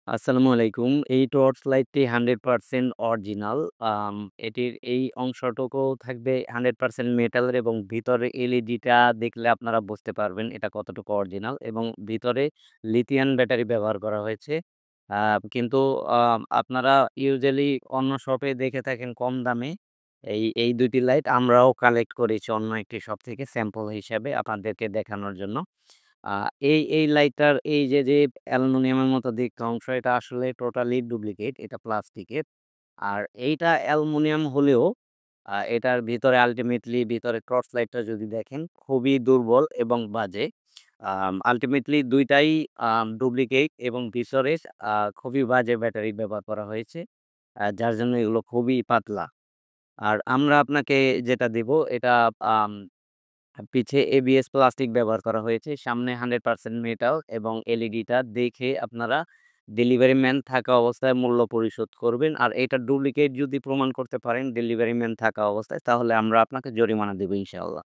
আসসালামু আলাইকুম। এই টর্চ লাইটটি 100% অরিজিনাল। আম এটির এই অংশটুকু থাকবে 100% মেটালের এবং ভিতরে এলইডিটা দেখলে আপনারা বুঝতে পারবেন এটা কতটুকু অরিজিনাল এবং ভিতরে লিথিয়াম ব্যাটারি ব্যবহার করা হয়েছে। আ কিন্তু আপনারা ইউজুয়ালি অন্য শপে দেখে থাকেন কম দামে। এই ২ টি লাইট আমরাও কালেক্ট করেছি অন্য একটি শপ থেকে স্যাম্পল হিসাবে আপনাদেরকে দেখানোর জন্য। আ এই লাইটটার এই যে অ্যালুমিনিয়ামের মতো দেখতে অংশ এটা আসলে টোটালি ডুপ্লিকেট। এটা প্লাস্টিকের। আর এইটা অ্যালুমিনিয়াম হলেও এটার ভিতরে আল্টিমেটলি ভিতরে টর্চ লাইটটা যদি দেখেন খুবই দুর্বল এবং বাজে। আল্টিমেটলি ২ টাই ডুপ্লিকেট এবং ভিতরে খুবই বাজে ব্যাটারি ব্যবহার করা হয়েছে। যার জন্য এগুলো খুবই পাতলা। আর আমরা আপনাকে যেটা দিব এটা আম পিছে এবিএস প্লাস্টিক ব্যবহার করা হয়েছে। সামনে 100% মেটাল এবং এলইডিটা দেখে আপনারা ডেলিভারি ম্যান থাকা অবস্থায় মূল্য পরিশোধ করবেন। আর এটা ডুপ্লিকেট যদি প্রমাণ করতে পারেন ডেলিভারি ম্যান থাকা অবস্থায় তাহলে আমরা আপনাকে জরিমানা দেব ইনশাআল্লাহ।